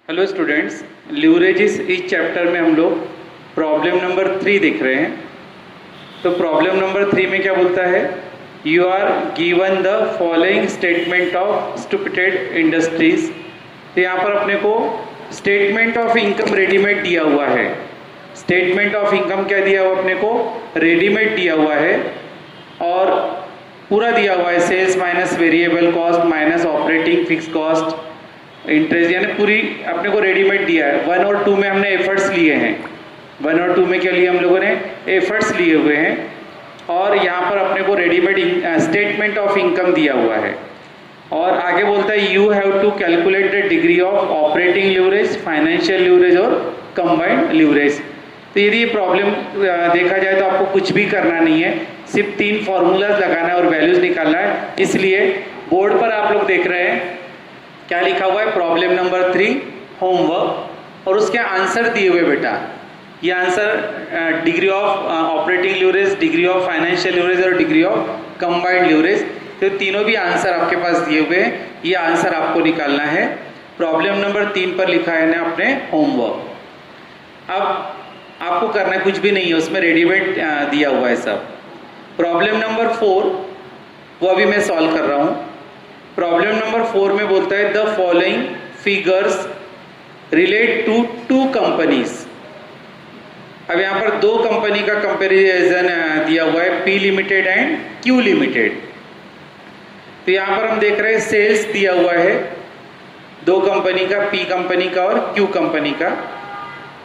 Hello students, leverages इस chapter में हम लोग प्रॉब्लम नंबर 3 देख रहे हैं। तो प्रॉब्लम नंबर 3 में क्या बोलता है, you are given the following statement of stupited industries. तो यहाँ पर अपने को स्टेटमेंट ऑफ इनकम रेडीमेड दिया हुआ है। स्टेटमेंट ऑफ इनकम क्या दिया हुआ अपने को, रेडीमेड दिया हुआ है और पूरा दिया हुआ है, sales minus variable cost minus operating fix cost interest, यानी पूरी अपने को रेडीमेड दिया है। 1 और 2 में हमने एफर्ट्स लिए हैं। 1 और 2 में क्या लिए हम लोगों ने, एफर्ट्स लिए हुए हैं। और यहाँ पर अपने को रेडीमेड स्टेटमेंट ऑफ इनकम दिया हुआ है। और आगे बोलता है you have to calculate the degree of operating leverage, financial leverage और कंबाइंड लीवरेज। तो यदि ये प्रॉब्लम देखा जाए तो आपको कुछ भी करना नहीं है, सिर्फ 3 फॉर्मूलाज लगाना है और वैल्यूज निकालना है। इसलिए बोर्ड पर आप लोग देख रहे हैं क्या लिखा हुआ है, प्रॉब्लम नंबर 3 होमवर्क, और उसके आंसर दिए हुए बेटा। ये answer degree of operating leverage, degree of financial leverage और डिग्री ऑफ कंबाइंड लीवरेज, तो तीनों भी आंसर आपके पास दिए हुए हैं। ये आंसर आपको निकालना है। प्रॉब्लम नंबर 3 पर लिखा है ना अपने होमवर्क। अब आपको करना कुछ भी नहीं है, उसमें रेडीमेड दिया हुआ है सब। प्रॉब्लम नंबर 4 वो अभी मैं सॉल्व कर रहा हूँ। प्रॉब्लम नंबर 4 में बोलता है the following figures relate to 2 companies. अब यहाँ पर 2 कंपनी का कंपैरिजन दिया हुआ है, P limited and Q limited. तो यहाँ पर हम देख रहे हैं सेल्स दिया हुआ है 2 कंपनी का, पी कंपनी का और क्यू कंपनी का।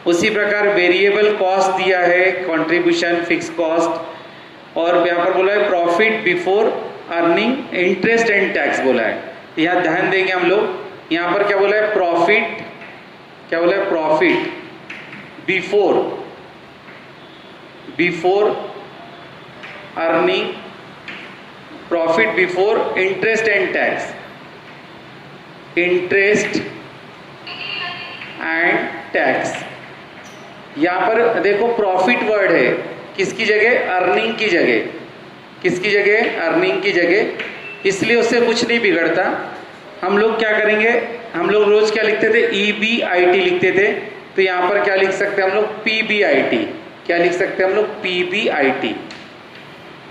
उसी प्रकार वेरिएबल कॉस्ट दिया है, कंट्रीब्यूशन, फिक्स कॉस्ट, और यहाँ पर बोला है profit before earning interest and tax बोला है। यहाँ ध्यान देंगे हम लोग, यहाँ पर क्या बोला है प्रॉफिट, क्या बोला है profit before earning, profit before interest and tax, interest and tax. यहाँ पर देखो प्रॉफिट वर्ड है, किसकी जगह, अर्निंग की जगह, किसकी जगह, अर्निंग की जगह, इसलिए उससे कुछ नहीं बिगड़ता। हम लोग क्या करेंगे, हम लोग रोज क्या लिखते थे, EBIT लिखते थे, तो यहाँ पर क्या लिख सकते हैं हम लोग, PBIT। क्या लिख सकते हैं हम लोग, PBIT।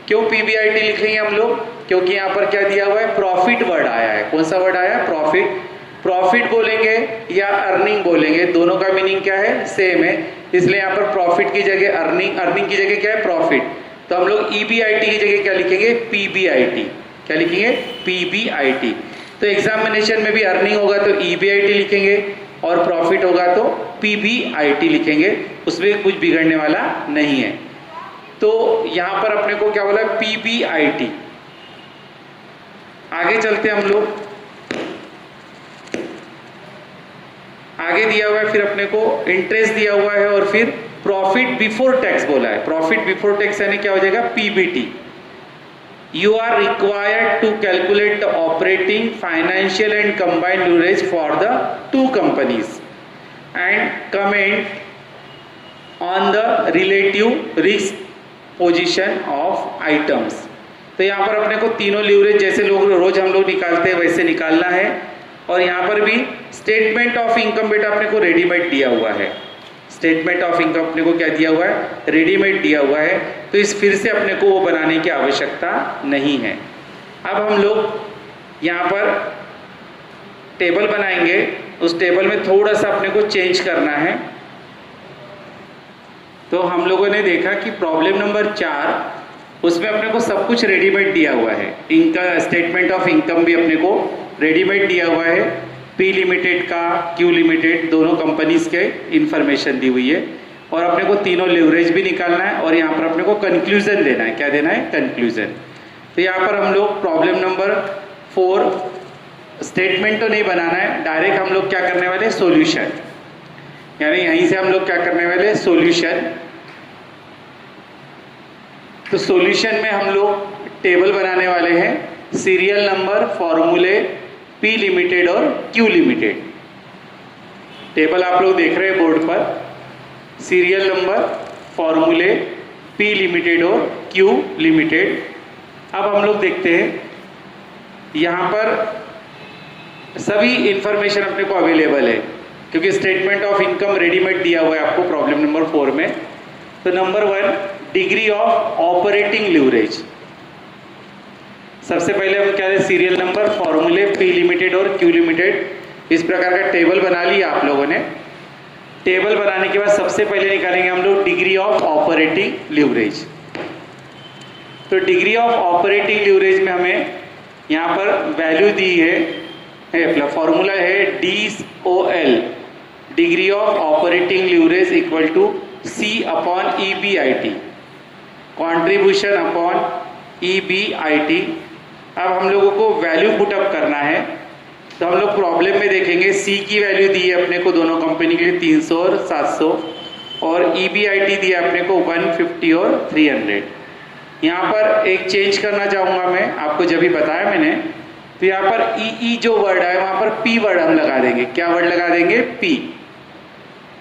क्यों PBIT लिखेंगे हम लोग, क्योंकि यहाँ पर क्या दिया हुआ है, प्रॉफिट वर्ड आया है। कौन सा वर्ड आया है, प्रॉफिट। प्रॉफिट बोलेंगे या अर्निंग बोलेंगे, दोनों का मीनिंग क्या है, सेम है। इसलिए यहाँ पर प्रॉफिट की जगह अर्निंग, अर्निंग की जगह क्या है, प्रॉफिट। तो हम लोग EBIT की जगह क्या लिखेंगे, PBIT। क्या लिखेंगे, PBIT। तो एग्जामिनेशन में भी अर्निंग होगा तो EBIT लिखेंगे और प्रॉफिट होगा तो PBIT लिखेंगे, उसमें कुछ बिगड़ने वाला नहीं है। तो यहां पर अपने को क्या बोला, PBIT। आगे चलते हम लोग, आगे दिया हुआ है फिर अपने को इंटरेस्ट दिया हुआ है और फिर प्रॉफिट बिफोर टैक्स बोला है। प्रॉफिट बिफोर टैक्स यानी क्या हो जाएगा, PBT। You are required to calculate the operating, financial and combined leverage for the 2 companies and comment on the relative risk position of items. तो यहाँ पर अपने को तीनों लीवरेज जैसे लोग रोज हम लोग निकालते हैं वैसे निकालना है। और यहाँ पर भी स्टेटमेंट ऑफ इनकम बेटा अपने को रेडीमेड दिया हुआ है। स्टेटमेंट ऑफ इनकम अपने को क्या दिया हुआ है, रेडीमेड दिया हुआ है। तो इस फिर से अपने को वो बनाने की आवश्यकता नहीं है। अब हम लोग यहाँ पर टेबल बनाएंगे, उस टेबल में थोड़ा सा अपने को चेंज करना है। तो हम लोगों ने देखा कि प्रॉब्लम नंबर 4 उसमें अपने को सब कुछ रेडीमेड दिया हुआ है। इनका स्टेटमेंट ऑफ इनकम भी अपने को रेडीमेड दिया हुआ है, पी लिमिटेड का, क्यू लिमिटेड, दोनों कंपनीज के इंफॉर्मेशन दी हुई है। और अपने को तीनों लिवरेज भी निकालना है और यहाँ पर अपने को कंक्लूजन देना है। क्या देना है, कंक्लूजन। तो यहाँ पर हम लोग प्रॉब्लम नंबर 4 स्टेटमेंट तो नहीं बनाना है, डायरेक्ट हम लोग क्या करने वाले, सॉल्यूशन। यानी यहीं से हम लोग क्या करने वाले, सॉल्यूशन। तो सॉल्यूशन में हम लोग टेबल बनाने वाले हैं, सीरियल नंबर, फॉर्मूले, पी लिमिटेड और क्यू लिमिटेड। टेबल आप लोग देख रहे हैं बोर्ड पर, सीरियल नंबर, फॉर्मूले, पी लिमिटेड और क्यू लिमिटेड। अब हम लोग देखते हैं यहाँ पर सभी इंफॉर्मेशन अपने को अवेलेबल है। क्योंकि स्टेटमेंट ऑफ इनकम रेडीमेड दिया हुआ है आपको प्रॉब्लम नंबर 4 में। तो number 1, degree of operating leverage. सबसे पहले हम क्या है, सीरियल नंबर, फॉर्मूले, पी लिमिटेड और क्यू लिमिटेड, इस प्रकार का टेबल बना लिया आप लोगों ने। टेबल बनाने के बाद सबसे पहले निकालेंगे हम लोग डिग्री ऑफ ऑपरेटिंग लीवरेज। तो डिग्री ऑफ ऑपरेटिंग लीवरेज में हमें यहाँ पर वैल्यू दी है, फॉर्मूला है DOL, degree of operating leverage equal to C upon EBIT, contribution upon EBIT। अब हम लोगों को वैल्यू पुटअप करना है, तो हम लोग प्रॉब्लम में देखेंगे C की वैल्यू दी है अपने को दोनों कंपनी के लिए 300 और 700, और EBIT दिया अपने को 150 और 300। यहाँ पर एक चेंज करना चाहूँगा मैं, आपको जब भी बताया मैंने, तो यहाँ पर ई जो वर्ड है वहाँ पर P वर्ड हम लगा देंगे। क्या वर्ड लगा देंगे? P।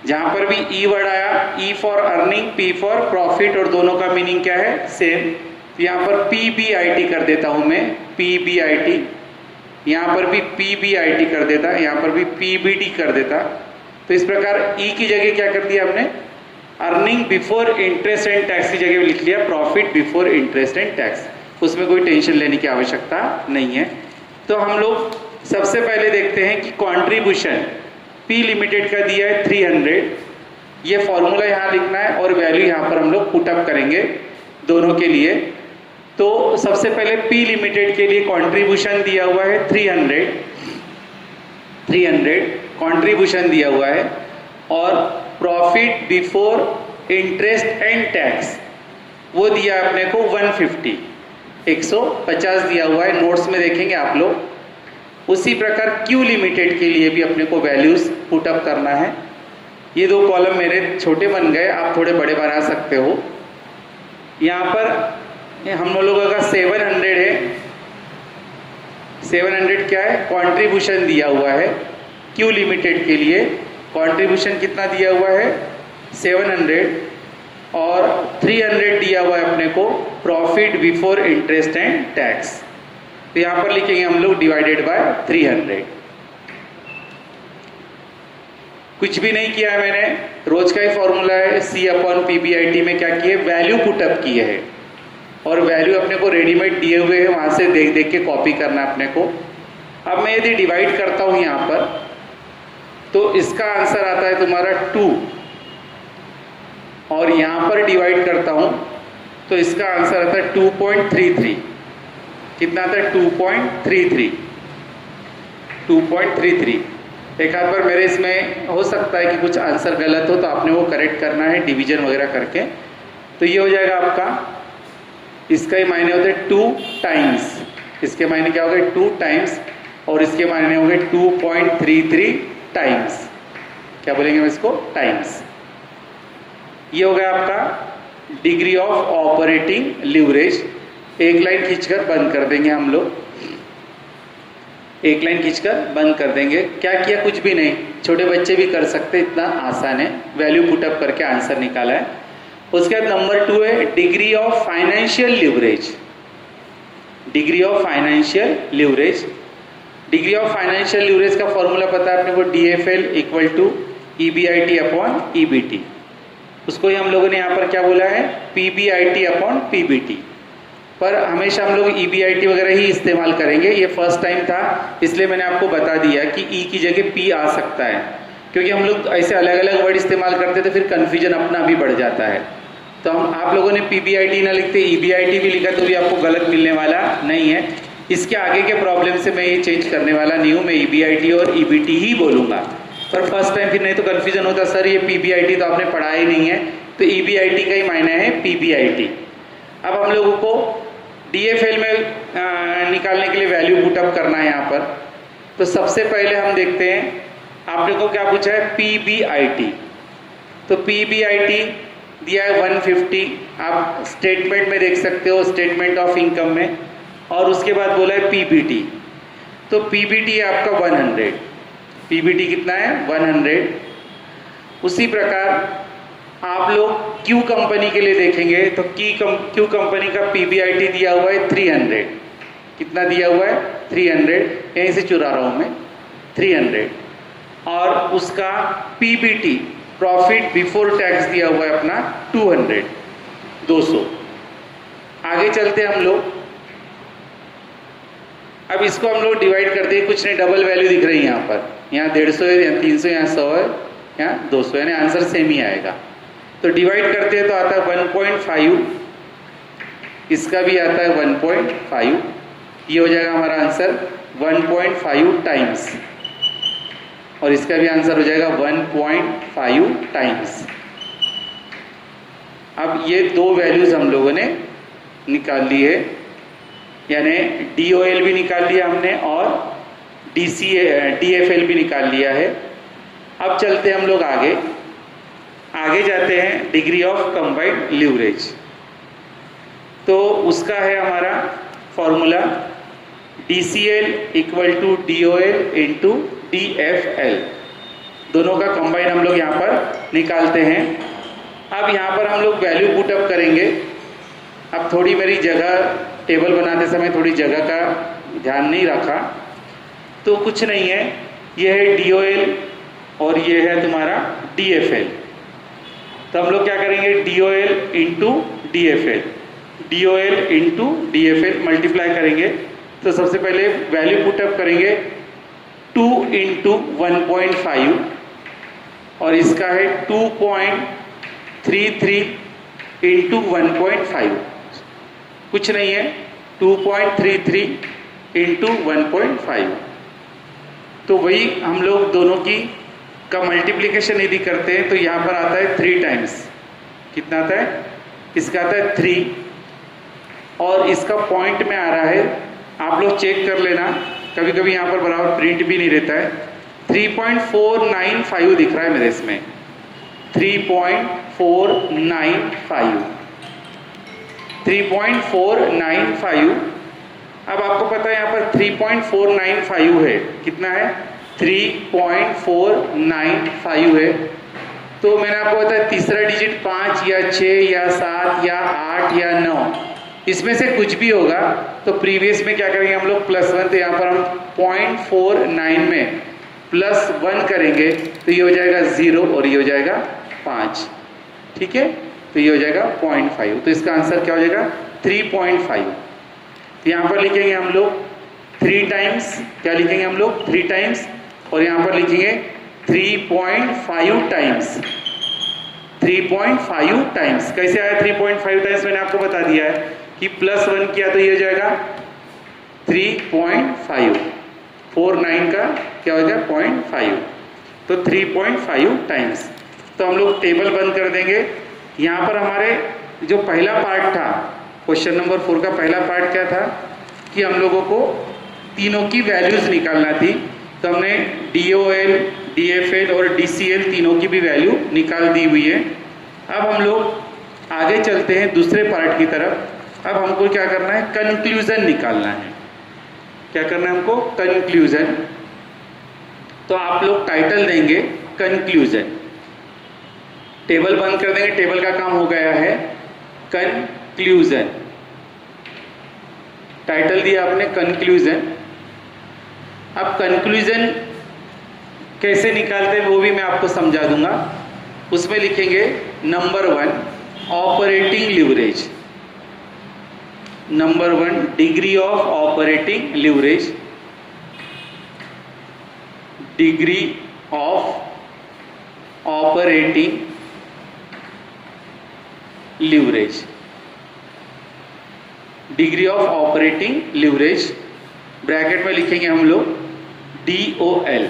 जहाँ पर भी E वर्ड आया, E for earning, P for profit, और दोनों का मीनिंग क्या है? सेम। तो यहाँ पर PBIT कर देता हूँ मैं, PBIT। यहाँ पर भी PBIT कर देता, यहाँ पर भी PBT कर देता। तो इस प्रकार E की जगह क्या कर दिया हमने? Earning before interest and tax की जगह लिख लिया profit before interest and tax. उसमें कोई टेंशन लेने की आवश्यकता नहीं है। तो हम लोग सबसे पहले देखते हैं कि कंट्रीब्यूशन P लिमिटेड का दिया है 300, ये फॉर्मूला यहाँ लिखना है और वैल्यू यहाँ पर हम लोग पुटअप करेंगे दोनों के लिए। तो सबसे पहले P लिमिटेड के लिए कंट्रीब्यूशन दिया हुआ है 300 कंट्रीब्यूशन दिया हुआ है, और profit before interest and tax वो दिया अपने को 150 दिया हुआ है, नोट्स में देखेंगे आप लोग। उसी प्रकार Q लिमिटेड के लिए भी अपने को वैल्यूज पुटअप करना है। ये दो कॉलम मेरे छोटे बन गए, आप थोड़े बड़े बना सकते हो। यहाँ पर हम लोगों का 700 है, 700 क्या है? कंट्रीब्यूशन दिया हुआ है Q लिमिटेड के लिए। कंट्रीब्यूशन कितना दिया हुआ है? 700, और 300 दिया हुआ है अपने को profit before interest and tax. तो यहाँ पर लिखेंगे हम लोग डिवाइडेड बाय 300। कुछ भी नहीं किया है मैंने, रोज का ही फॉर्मूला है, C अपॉन PBIT में क्या किए? वैल्यू पुटअप किए है, और वैल्यू अपने को रेडीमेड दिए हुए हैं, वहां से देख देख के कॉपी करना अपने को। अब मैं यदि डिवाइड करता हूं यहाँ पर, तो इसका आंसर आता है तुम्हारा 2, और यहाँ पर डिवाइड करता हूं तो इसका आंसर आता है 2.33। कितना आता है? 2.33। एक आध बार मेरे इसमें हो सकता है कि कुछ आंसर गलत हो, तो आपने वो करेक्ट करना है डिवीजन वगैरह करके। तो ये हो जाएगा आपका, इसका ही मायने होते हैं 2 टाइम्स, इसके मायने क्या हो गए? 2 टाइम्स, और इसके मायने हो गए 2.33 टाइम्स। क्या बोलेंगे हम इसको? टाइम्स। ये हो गया आपका डिग्री ऑफ ऑपरेटिंग लीवरेज। एक लाइन खींचकर बंद कर देंगे हम लोग, एक लाइन खींचकर बंद कर देंगे। क्या किया? कुछ भी नहीं, छोटे बच्चे भी कर सकते, इतना आसान है। वैल्यू पुटअप करके आंसर निकाला है। उसके बाद नंबर 2 है degree of financial leverage. Degree of financial leverage, degree of financial leverage का फॉर्मूला पता है अपने को, DFL equal to EBIT upon EBT। उसको ही हम लोगों ने यहाँ पर क्या बोला है? PBIT upon PBT। पर हमेशा हम लोग EBIT वगैरह ही इस्तेमाल करेंगे। ये फर्स्ट टाइम था, इसलिए मैंने आपको बता दिया कि E की जगह P आ सकता है, क्योंकि हम लोग ऐसे अलग अलग वर्ड इस्तेमाल करते तो फिर कन्फ्यूजन अपना भी बढ़ जाता है। तो हम आप लोगों ने PBIT ना लिखते EBIT भी लिखा तो भी आपको गलत मिलने वाला नहीं है। इसके आगे के प्रॉब्लम से मैं ये चेंज करने वाला नहीं हूँ, मैं EBIT और EBT ही बोलूँगा। पर फर्स्ट टाइम फिर नहीं तो कन्फ्यूजन होता, सर ये PBIT तो आपने पढ़ा ही नहीं है, तो EBIT का ही मायना है PBIT। अब हम लोगों को DFL में निकालने के लिए वैल्यू पुटअप करना है यहाँ पर। तो सबसे पहले हम देखते हैं, आपने को क्या पूछा है? PBIT। तो PBIT दिया है 150, आप स्टेटमेंट में देख सकते हो, स्टेटमेंट ऑफ इनकम में। और उसके बाद बोला है PBT, तो PBT है आपका 100। PBT कितना है? 100। उसी प्रकार आप लोग Q कंपनी के लिए देखेंगे तो Q कंपनी का PBIT दिया हुआ है 300। कितना दिया हुआ है? 300। यहीं से चुरा रहा हूँ मैं, 300। और उसका पीबीटी प्रॉफिट बिफोर टैक्स दिया हुआ है अपना 200। आगे चलते हैं हम लोग। अब इसको हम लोग डिवाइड करते हैं, कुछ नहीं डबल वैल्यू दिख रही है यहाँ पर, यहाँ 150 है, यहाँ 300, यहाँ 100 है, यहाँ 200, यानी आंसर सेम ही आएगा। तो डिवाइड करते हैं तो आता है 1.5, इसका भी आता है 1.5, ये हो जाएगा हमारा आंसर 1.5 टाइम्स, और इसका भी आंसर हो जाएगा 1.5 टाइम्स। अब ये दो वैल्यूज हम लोगों ने निकाल ली है, यानी DOL भी निकाल लिया हमने और DFL भी निकाल लिया है। अब चलते हैं हम लोग आगे जाते हैं डिग्री ऑफ कंबाइंड लीवरेज। तो उसका है हमारा formula DCL equal to DOL into DFL, दोनों का कंबाइन हम लोग यहाँ पर निकालते हैं। अब यहाँ पर हम लोग वैल्यू पुटअप करेंगे। अब थोड़ी मेरी जगह टेबल बनाते समय थोड़ी जगह का ध्यान नहीं रखा, तो कुछ नहीं है, ये है DOL और ये है तुम्हारा DFL। तो हम लोग क्या करेंगे, DOL इंटू DFL मल्टीप्लाई करेंगे। तो सबसे पहले वैल्यू पुटअप करेंगे 2 इंटू 1.5 और इसका है 2.33 इंटू 1.5, कुछ नहीं है 2.33 इंटू 1.5। तो वही हम लोग दोनों की का मल्टीप्लिकेशन यदि करते हैं तो यहाँ पर आता है 3 टाइम्स। कितना आता है, इसका आता है 3 और इसका पॉइंट में आ रहा है, आप लोग चेक कर लेना, कभी कभी यहाँ पर बराबर प्रिंट भी नहीं रहता है। 3.495 दिख रहा है मेरे इसमें, 3.495। अब आपको पता है यहाँ पर 3.495 है, कितना है 3.495 है। तो मैंने आपको बताया तीसरा डिजिट 5 या 6 या 7 या 8 या 9, इसमें से कुछ भी होगा। तो प्रीवियस में क्या करेंगे हम लोग +1, तो यहाँ पर हम 0.49 में +1 करेंगे तो ये हो जाएगा 0 और ये हो जाएगा 5, ठीक है। तो ये हो जाएगा 0.5, तो इसका आंसर क्या हो जाएगा 3.5। तो यहाँ पर लिखेंगे हम लोग 3 टाइम्स, क्या लिखेंगे हम लोग 3 टाइम्स, और यहाँ पर लिखेंगे 3.5 टाइम्स। 3.5 टाइम्स कैसे आया 3.5 टाइम्स, मैंने आपको बता दिया है कि +1 किया तो ये हो जाएगा 3.5, 49 का क्या हो जाएगा 0.5, तो 3.5 टाइम्स। तो हम लोग टेबल बंद कर देंगे। यहाँ पर हमारे जो पहला पार्ट था, क्वेश्चन नंबर 4 का पहला पार्ट क्या था कि हम लोगों को तीनों की वैल्यूज निकालना थी। तो हमने DOL, DFL और DCL तीनों की भी वैल्यू निकाल दी हुई है। अब हम लोग आगे चलते हैं दूसरे पार्ट की तरफ। अब हमको क्या करना है, कंक्लूजन निकालना है। क्या करना है हमको, कंक्लूजन। तो आप लोग टाइटल देंगे कंक्लूजन, टेबल बंद कर देंगे, टेबल का काम हो गया है कंक्लूजन। टाइटल दिया आपने कंक्लूजन। अब कंक्लूजन कैसे निकालते हैं वो भी मैं आपको समझा दूंगा। उसमें लिखेंगे number 1 operating leverage, number 1 degree of operating leverage, degree of operating leverage, degree of operating leverage, bracket में लिखेंगे हम लोग DOL।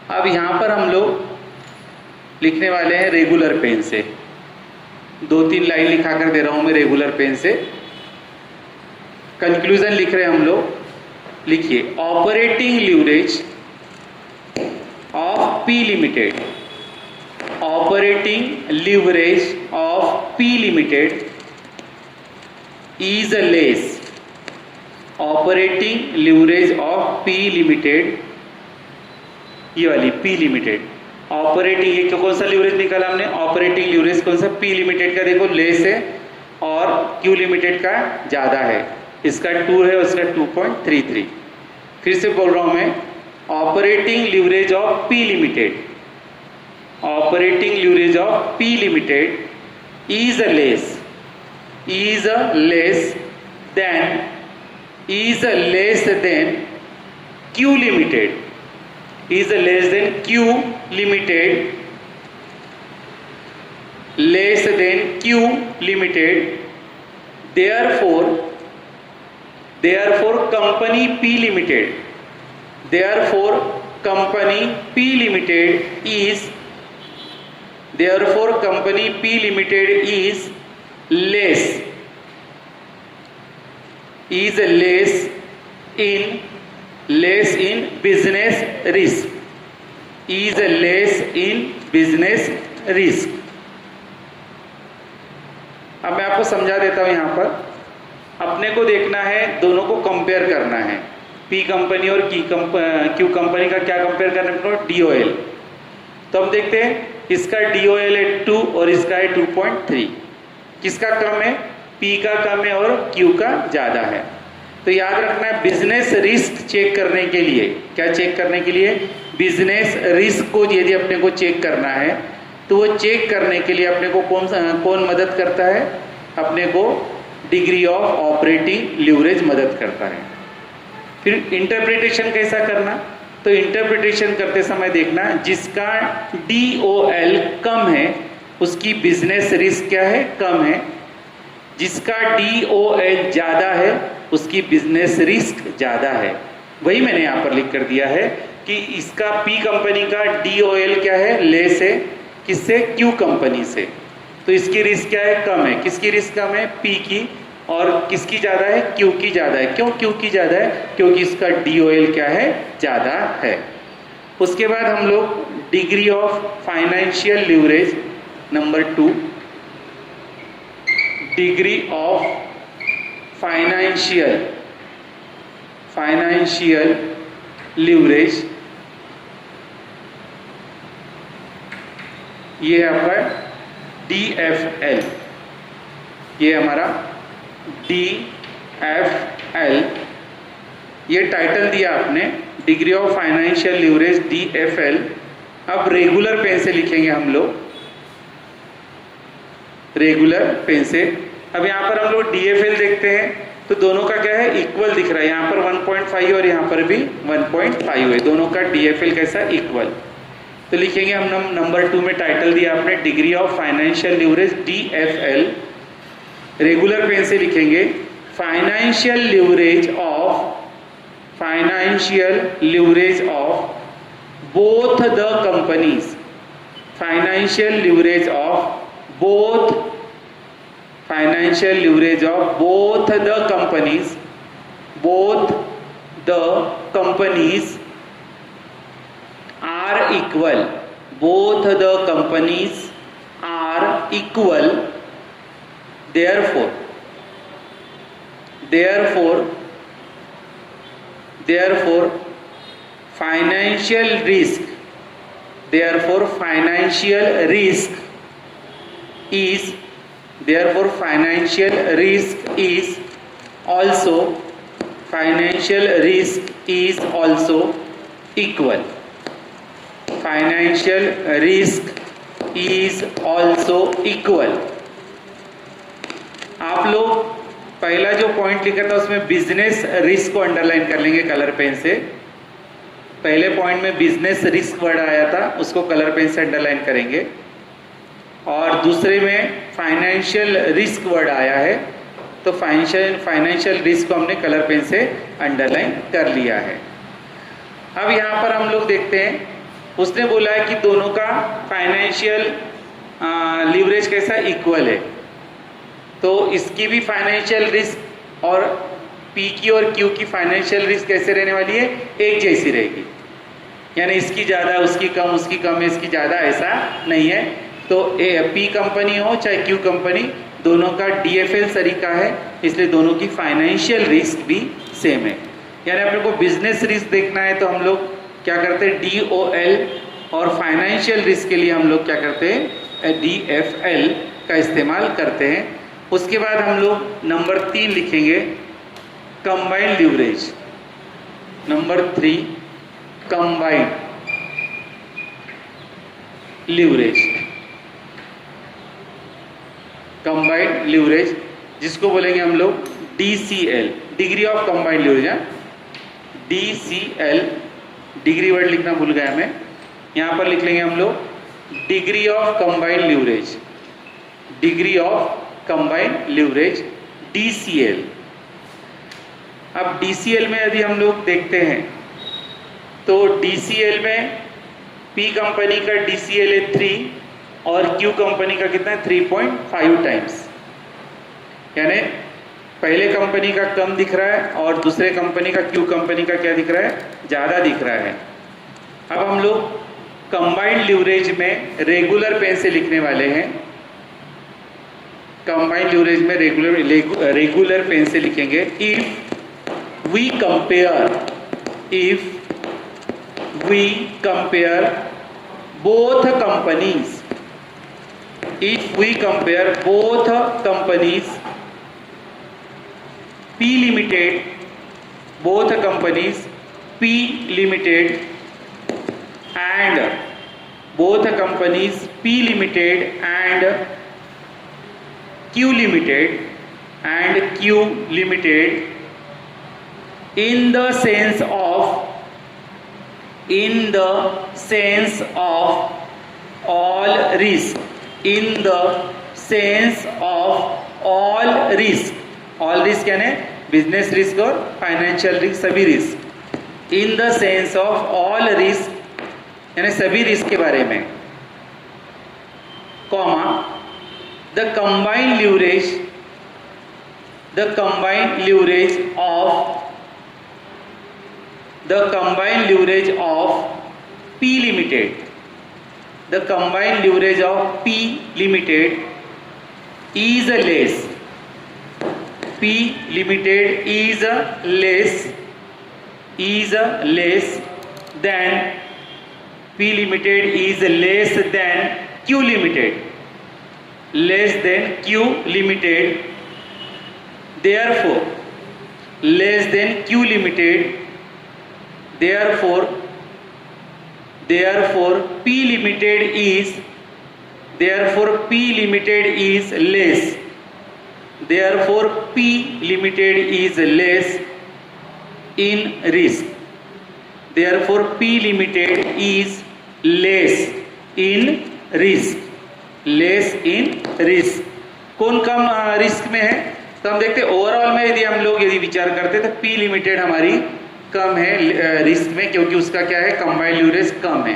अब यहां पर हम लोग लिखने वाले हैं रेगुलर पेन से, 2-3 लाइन लिखा कर दे रहा हूं मैं रेगुलर पेन से। कंक्लूजन लिख रहे हैं हम लोग, लिखिए operating leverage of P limited, operating leverage of P limited is less, operating leverage of P limited, ये वाली P लिमिटेड ऑपरेटिंग, ये कौन सा लीवरेज निकाला हमने, ऑपरेटिंग लीवरेज कौन सा, P लिमिटेड का देखो लेस है और Q लिमिटेड का ज्यादा है, इसका 2 है और इसका 2.33। फिर से बोल रहा हूं मैं, operating leverage of P limited, operating leverage of P limited is a less than Q limited, is less than Q limited, less than Q limited, therefore company P limited, therefore company P limited is less in business risk, is less in business risk। अब मैं आपको समझा देता हूं। यहां पर अपने को देखना है, दोनों को कंपेयर करना है, पी कंपनी और क्यू कंपनी का क्या कंपेयर करना है, DOL। तो हम देखते हैं इसका DOL है 2 और इसका है 2.3, किसका कम है, पी का कम है और क्यू का ज्यादा है। तो याद रखना है, बिजनेस रिस्क चेक करने के लिए, क्या चेक करने के लिए, बिजनेस रिस्क को यदि अपने को चेक करना है तो वो चेक करने के लिए अपने को कौन मदद करता है, अपने को डिग्री ऑफ ऑपरेटिंग लीवरेज मदद करता है। फिर इंटरप्रिटेशन कैसा करना, तो इंटरप्रिटेशन करते समय देखना जिसका DOL कम है उसकी बिजनेस रिस्क क्या है, कम है, जिसका DOL ज्यादा है उसकी बिजनेस रिस्क ज्यादा है। वही मैंने यहां पर लिख कर दिया है कि इसका पी कंपनी का DOL क्या है, लेस है, किससे, क्यू कंपनी से, तो इसकी रिस्क क्या है, कम है। किसकी रिस्क कम है, पी की, और किसकी ज्यादा है, क्यू की ज्यादा है। क्यों क्यू की ज्यादा है, क्योंकि इसका DOL क्या है, ज्यादा है। उसके बाद हम लोग degree of financial leverage number 2, degree of financial leverage, ये है आपका DFL, ये हमारा DFL, ये टाइटल दिया आपने, degree of financial leverage DFL। अब रेगुलर पेन से लिखेंगे हम लोग, रेगुलर पेन से। अब यहाँ पर हम लोग DFL देखते हैं तो दोनों का क्या है, इक्वल दिख रहा है, यहाँ पर 1.5 और यहाँ पर भी 1.5 है, दोनों का DFL कैसा, इक्वल। तो लिखेंगे हम नंबर 2 में टाइटल दिया आपने, degree of financial leverage DFL। Regular pen से लिखेंगे financial leverage of both the companies, financial leverage of both the companies are equal, both the companies are equal, therefore financial risk is also equal, financial risk is also equal। आप लोग पहला जो point लिखा था उसमें business risk को underline कर लेंगे कलर पेन से। पहले पॉइंट में बिजनेस रिस्क वर्ड आया था, उसको कलर पेन से अंडरलाइन करेंगे, और दूसरे में फाइनेंशियल रिस्क वर्ड आया है तो फाइनेंशियल रिस्क को हमने कलर पेन से अंडरलाइन कर लिया है। अब यहाँ पर हम लोग देखते हैं, उसने बोला है कि दोनों का फाइनेंशियल लीवरेज कैसा, इक्वल है, तो इसकी भी फाइनेंशियल रिस्क और पी की और क्यू की फाइनेंशियल रिस्क कैसे रहने वाली है, एक जैसी रहेगी, यानी इसकी ज़्यादा उसकी कम, उसकी कम है इसकी ज़्यादा, ऐसा नहीं है। तो पी कंपनी हो चाहे क्यू कंपनी, दोनों का DFL तरीका है, इसलिए दोनों की फाइनेंशियल रिस्क भी सेम है। यानी अपने को बिजनेस रिस्क देखना है तो हम लोग क्या करते हैं, DOL, और फाइनेंशियल रिस्क के लिए हम लोग क्या करते हैं, DFL का इस्तेमाल करते हैं। उसके बाद हम लोग नंबर 3 लिखेंगे combined leverage. Number 3 combined leverage, combined leverage जिसको बोलेंगे हम लोग DCL, degree of combined leverage है। DCL, डिग्री वर्ड लिखना भूल गया मैं, यहाँ पर लिख लेंगे हम लोग degree of combined leverage, degree of combined leverage DCL। अब DCL में यदि हम लोग देखते हैं तो DCL में P कंपनी का DCL है 3 और Q कंपनी का कितना है 3.5 टाइम्स, यानी पहले कंपनी का कम दिख रहा है और दूसरे कंपनी का Q कंपनी का क्या दिख रहा है, ज़्यादा दिख रहा है। अब हम लोग कंबाइंड लीवरेज में रेगुलर पेन से लिखने वाले हैं, कंबाइंड लीवरेज में रेगुलर पेन से लिखेंगे। If we compare both companies, if we compare both companies P Limited, both companies P Limited and both companies P Limited and Q Limited and Q Limited in the sense of all risk, in the sense of all risk, all risk यानी business risk और financial risk, सभी risk, in the sense of all risk यानी सभी risk के बारे में, comma the combined leverage of P Limited, the combined leverage of P Limited is less, P Limited is less than P Limited is less than Q Limited, less than Q Limited, therefore less than Q Limited, therefore P Limited is less, therefore P Limited is less in risk, therefore P Limited is less in risk, less in risk। कौन कम risk में है, तो हम देखते हैं overall में यदि विचार करते तो P Limited हमारी कम है रिस्क में, क्योंकि उसका क्या है कंबाइंड लीवरेज कम है,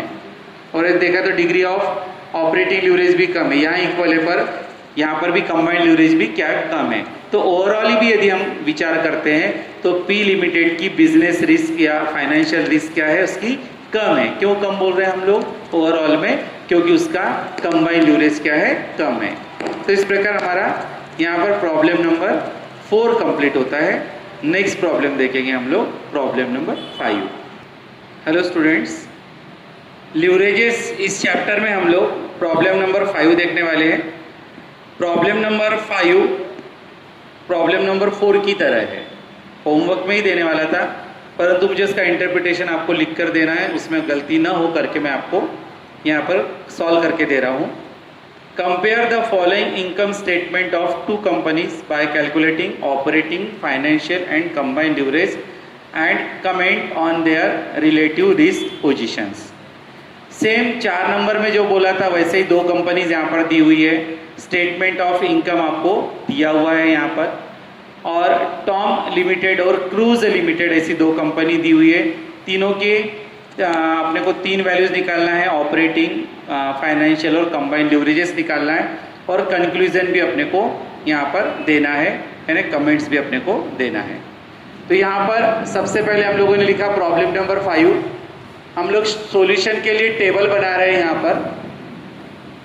और यदि देखा तो डिग्री ऑफ ऑपरेटिंग लीवरेज भी कम है, यहाँ इक्वल है पर यहाँ पर भी कंबाइंड लीवरेज भी क्या कम है। तो ओवरऑल भी यदि हम विचार करते हैं तो P लिमिटेड की बिजनेस रिस्क या फाइनेंशियल रिस्क क्या है, उसकी कम है। क्यों कम बोल रहे हैं हम लोग ओवरऑल में, क्योंकि उसका कंबाइंड लीवरेज क्या है, कम है। तो इस प्रकार हमारा यहाँ पर प्रॉब्लम नंबर 4 कंप्लीट होता है। नेक्स्ट प्रॉब्लम देखेंगे हम लोग, problem number 5। Hello students, leverages इस चैप्टर में हम लोग प्रॉब्लम नंबर 5 देखने वाले हैं। प्रॉब्लम नंबर 5 प्रॉब्लम नंबर 4 की तरह है, होमवर्क में ही देने वाला था, परंतु मुझे उसका इंटरप्रिटेशन आपको लिख कर देना है, उसमें गलती ना हो करके मैं आपको यहाँ पर सॉल्व करके दे रहा हूँ। Compare the following income statement of two companies by calculating operating, financial and combined leverage and comment on their relative risk positions। Same 4 number में जो बोला था वैसे ही 2 कंपनीज यहाँ पर दी हुई है। स्टेटमेंट ऑफ इनकम आपको दिया हुआ है यहाँ पर, और टॉम लिमिटेड और क्रूज लिमिटेड ऐसी 2 कंपनी दी हुई है। तीनों के अपने को 3 वैल्यूज निकालना है, ऑपरेटिंग, फाइनेंशियल और कंबाइंड लीवरेजेस निकालना है, और कंक्लूजन भी अपने को यहाँ पर देना है, यानी कमेंट्स भी अपने को देना है। तो यहाँ पर सबसे पहले हम लोगों ने लिखा प्रॉब्लम नंबर 5। हम लोग सॉल्यूशन के लिए टेबल बना रहे हैं यहाँ पर,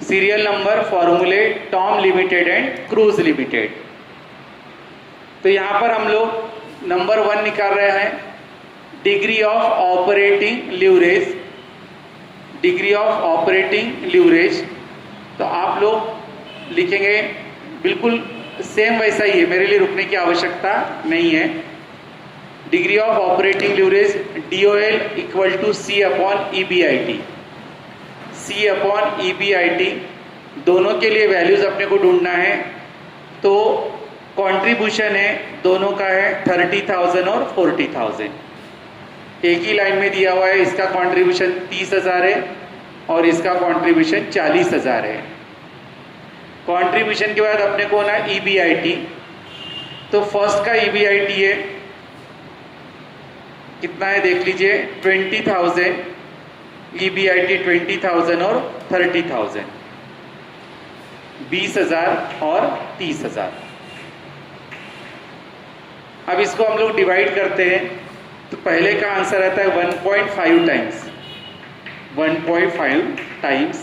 सीरियल नंबर, फॉर्मूले, Tom limited and cruise limited. तो यहाँ पर हम लोग नंबर 1 निकाल रहे हैं, degree of operating leverage, degree of operating leverage. तो आप लोग लिखेंगे बिल्कुल सेम वैसा ही है, मेरे लिए रुकने की आवश्यकता नहीं है। Degree of operating leverage DOL equal to C upon EBIT। C upon EBIT दोनों के लिए वैल्यूज अपने को ढूंढना है। तो कंट्रीब्यूशन है दोनों का है 30,000 और 40,000, एक ही लाइन में दिया हुआ है। इसका कंट्रीब्यूशन 30,000 है और इसका कंट्रीब्यूशन 40,000 है। कंट्रीब्यूशन के बाद अपने को ना EBIT, तो फर्स्ट का EBIT है कितना है देख लीजिए 20,000, EBIT 20,000 और 30,000, 20,000 और 30,000। अब इसको हम लोग डिवाइड करते हैं तो पहले का आंसर आता है 1.5 टाइम्स, 1.5 टाइम्स,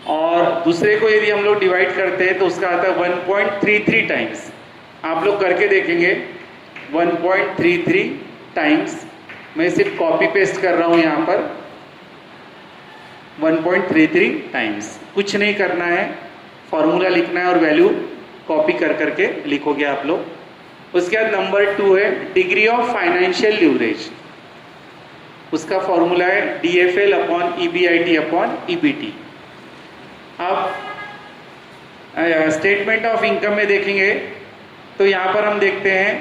और दूसरे को यदि हम लोग डिवाइड करते हैं तो उसका आता है 1.33 टाइम्स। आप लोग करके देखेंगे 1.33 टाइम्स। मैं सिर्फ कॉपी पेस्ट कर रहा हूं यहां पर 1.33 टाइम्स। कुछ नहीं करना है, फॉर्मूला लिखना है और वैल्यू कॉपी कर करके लिखोगे आप लोग। उसके बाद नंबर 2 है डिग्री ऑफ फाइनेंशियल लीवरेज। उसका फॉर्मूला है DFL upon EBIT upon EBT। अब स्टेटमेंट ऑफ इनकम में देखेंगे तो यहाँ पर हम देखते हैं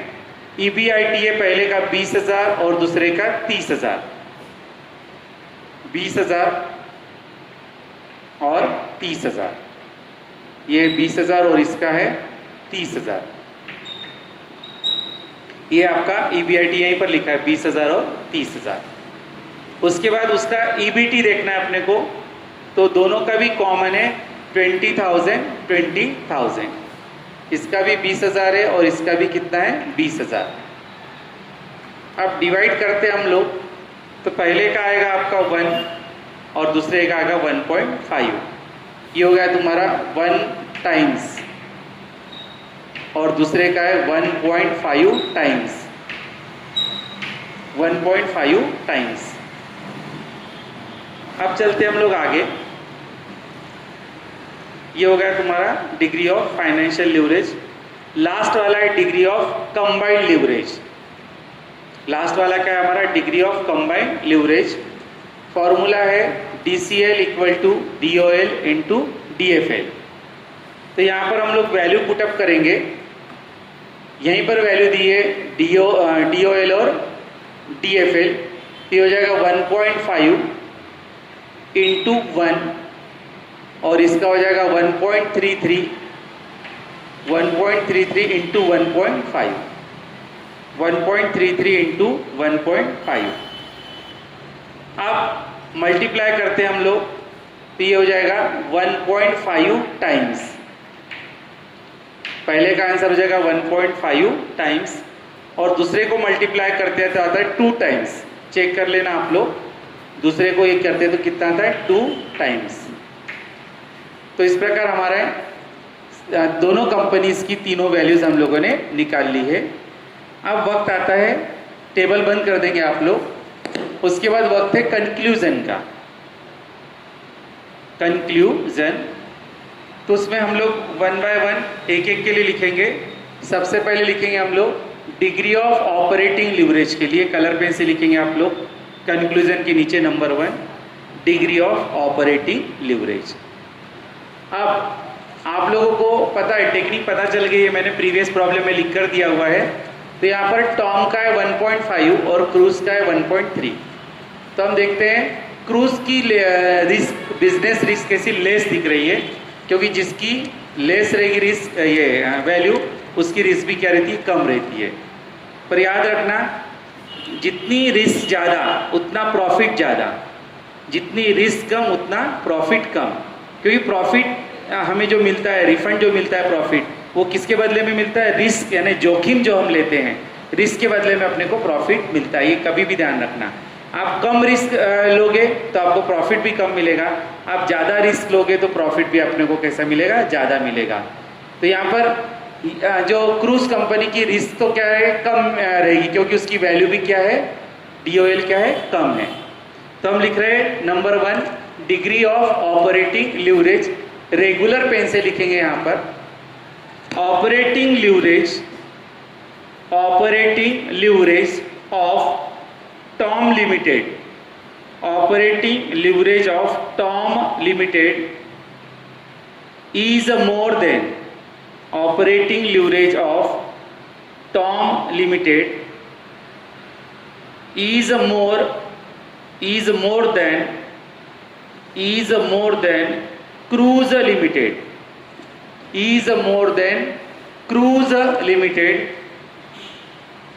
EBIT है पहले का 20,000 और दूसरे का 30,000, 20,000 और 30,000, ये 20,000 और इसका है 30,000। ये आपका EBIT यहीं पर लिखा है 20,000 और 30,000। उसके बाद उसका EBT देखना है अपने को, तो दोनों का भी कॉमन है 20,000 20,000। इसका भी 20,000 है और इसका भी कितना है 20,000। अब डिवाइड करते हम लोग तो पहले का आएगा आपका 1 और दूसरे का आएगा 1.5। ये हो गया तुम्हारा 1 टाइम्स और दूसरे का है 1.5 टाइम्स, 1.5 टाइम्स। अब चलते हम लोग आगे। ये हो गया तुम्हारा degree of financial leverage. Last वाला है degree of combined leverage. Last वाला क्या है हमारा degree of combined leverage. Formula है DCL equal to DOL into DFL। तो यहाँ पर हम लोग वैल्यू पुटअप करेंगे। यहीं पर वैल्यू दी है DOL और DFL। ये हो जाएगा 1.5 इंटू 1 और इसका हो जाएगा 1.33, 1.33 इंटू 1.5, 1.33 इंटू 1.5। अब मल्टीप्लाई करते हैं हम लोग तो ये हो जाएगा 1.5 टाइम्स। पहले का आंसर हो जाएगा 1.5 टाइम्स और दूसरे को मल्टीप्लाई करते हैं तो आता है 2 टाइम्स। चेक कर लेना आप लोग, दूसरे को एक करते हैं तो कितना आता है 2 टाइम्स। तो इस प्रकार हमारे दोनों कंपनीज की तीनों वैल्यूज हम लोगों ने निकाल ली है। अब वक्त आता है, टेबल बंद कर देंगे आप लोग। उसके बाद वक्त है कंक्लूजन का। कंक्लूजन, तो उसमें हम लोग 1 बाय 1 एक एक के लिए लिखेंगे। सबसे पहले लिखेंगे हम लोग डिग्री ऑफ ऑपरेटिंग लीवरेज के लिए, कलर पेन से लिखेंगे आप लोग कंक्लूजन के नीचे number 1 degree of operating leverage. अब आप लोगों को पता है, टेक्निक पता चल गई है, मैंने प्रीवियस प्रॉब्लम में लिख कर दिया हुआ है। तो यहाँ पर टॉम का है 1.5 और क्रूज का है 1.3। तो हम देखते हैं क्रूज की रिस्क, बिजनेस रिस्क कैसी लेस दिख रही है, क्योंकि जिसकी लेस रहेगी रिस्क ये वैल्यू, उसकी रिस्क भी क्या रहती है, कम रहती है। पर याद रखना जितनी रिस्क ज़्यादा उतना प्रॉफिट ज़्यादा, जितनी रिस्क कम उतना प्रॉफिट कम। क्योंकि प्रॉफिट हमें जो मिलता है, रिफंड जो मिलता है प्रॉफिट, वो किसके बदले में मिलता है, रिस्क यानी जोखिम जो हम लेते हैं, रिस्क के बदले में अपने को प्रॉफिट मिलता है। ये कभी भी ध्यान रखना। आप कम रिस्क लोगे तो आपको प्रॉफिट भी कम मिलेगा, आप ज़्यादा रिस्क लोगे तो प्रॉफिट भी अपने को कैसा मिलेगा, ज़्यादा मिलेगा। तो यहाँ पर जो क्रूज कंपनी की रिस्क तो क्या है, कम रहेगी, क्योंकि उसकी वैल्यू भी क्या है, DOL क्या है, कम है। तो हम लिख रहे हैं number 1 degree of operating leverage. Regular pen से लिखेंगे यहाँ पर operating leverage operating leverage of Tom Limited, operating leverage of Tom Limited is more than, operating leverage of Tom Limited is more than Cruise Limited, is more than Cruise Limited,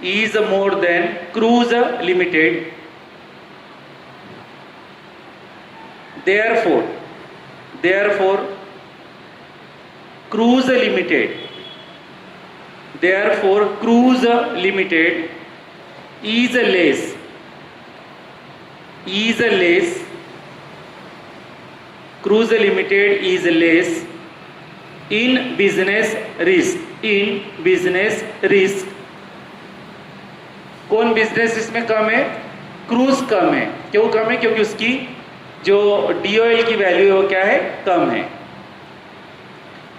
is more than Cruise Limited. Therefore Cruise Limited, therefore Cruise Limited is less, Cruise Limited is less in business risk, in business risk. कौन business इसमें कम है? Cruise कम है. क्यों कम है? क्योंकि उसकी जो DOL की वैल्यू है वो क्या है? कम है.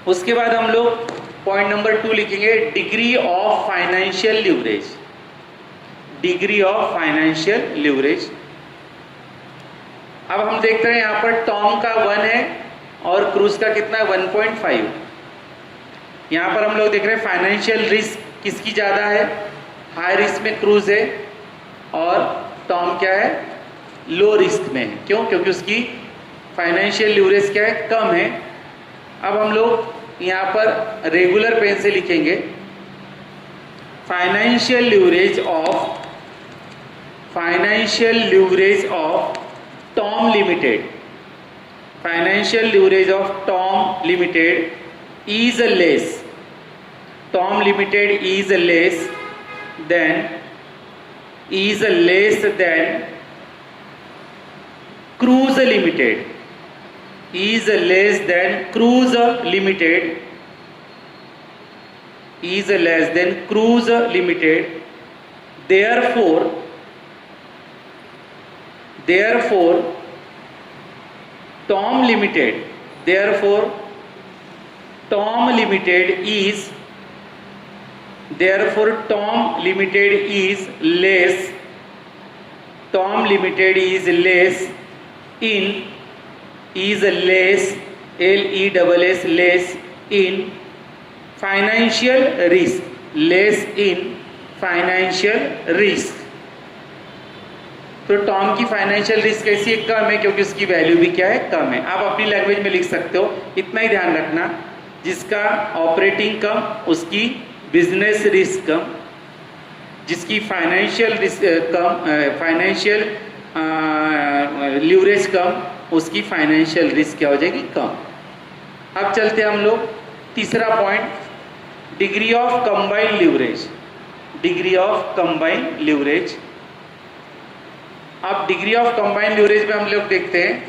उसके बाद हम लोग पॉइंट नंबर 2 लिखेंगे, degree of financial leverage, degree of financial leverage. अब हम देखते हैं यहां पर टॉम का 1 है और क्रूज का कितना है? 1.5. यहां पर हम लोग देख रहे हैं फाइनेंशियल रिस्क किसकी ज्यादा है? हाई रिस्क में क्रूज है और टॉम क्या है? लो रिस्क में है. क्यों? क्योंकि उसकी फाइनेंशियल लीवरेज क्या है? कम है. अब हम लोग यहां पर रेगुलर पेन से लिखेंगे, financial leverage of Tom limited, financial leverage of Tom limited is less, Tom limited is less than cruise limited, is less than Cruise Limited, is less than Cruise Limited. Therefore Tom Limited, therefore Tom Limited is less, Tom Limited is less in, is less, LESS, less in financial risk, less in financial risk. तो Tom की financial risk कैसी है? कम है, क्योंकि उसकी value भी क्या है? कम है. आप अपनी लैंग्वेज में लिख सकते हो. इतना ही ध्यान रखना, जिसका ऑपरेटिंग कम उसकी बिजनेस रिस्क कम, जिसकी फाइनेंशियल रिस्क कम, फाइनेंशियल लीवरेज कम, उसकी फाइनेंशियल रिस्क क्या हो जाएगी? कम. अब चलते हैं हम लोग तीसरा point, degree of combined leverage, degree of combined leverage. अब डिग्री ऑफ कंबाइंड लीवरेज में हम लोग देखते हैं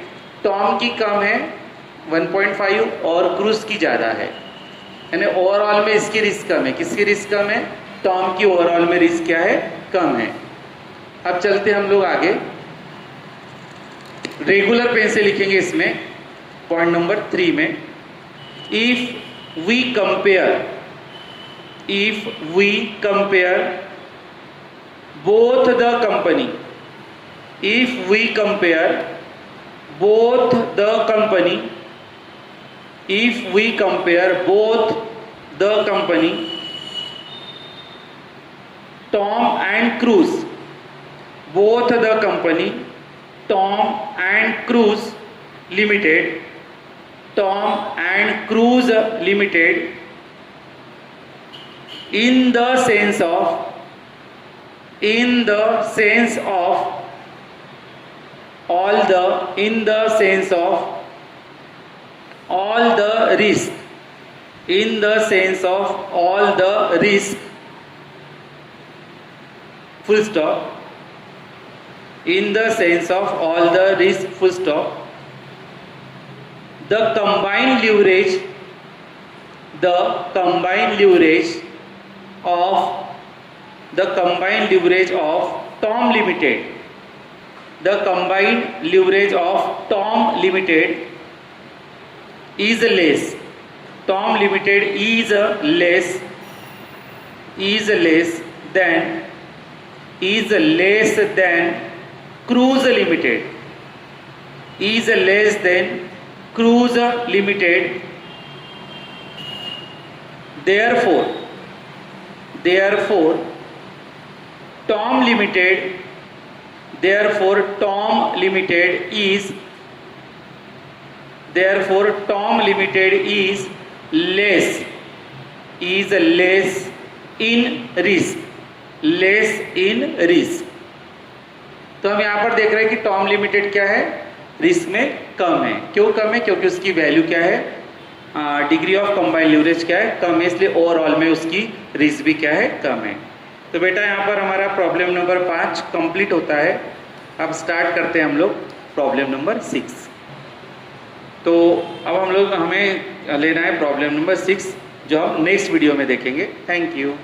टॉम की कम है 1.5 और क्रूज की ज़्यादा है, यानी ओवरऑल में इसकी रिस्क कम है. किसकी रिस्क कम है? टॉम की ओवरऑल में रिस्क क्या है? कम है. अब चलते हम लोग आगे, रेगुलर पेन से लिखेंगे इसमें पॉइंट नंबर 3 में, if we compare both the company, if we compare both the company, if we compare both the company Tom and Cruise, both the company Tom and Cruise Limited, Tom and Cruise Limited, in the sense of all the risk, in the sense of all the risk, full stop, in the sense of all the risk, full stop, the combined leverage of Tom Limited, the combined leverage of Tom Limited is less, Tom Limited is less than is less than cruise limited, is less than cruise limited, therefore Tom limited, therefore Tom limited is less in risk, less in risk. तो हम यहाँ पर देख रहे हैं कि Tom limited क्या है, रिस्क में कम है। क्यों कम है? क्योंकि उसकी वैल्यू क्या है, डिग्री ऑफ कंबाइंड लीवरेज क्या है, कम है, इसलिए ओवरऑल में उसकी रिस्क भी क्या है, कम है। तो बेटा यहाँ पर हमारा प्रॉब्लम नंबर 5 कंप्लीट होता है। अब स्टार्ट करते हैं हम लोग प्रॉब्लम नंबर 6। तो अब हमें लेना है प्रॉब्लम नंबर 6, जो हम नेक्स्ट वीडियो में देखेंगे। Thank you.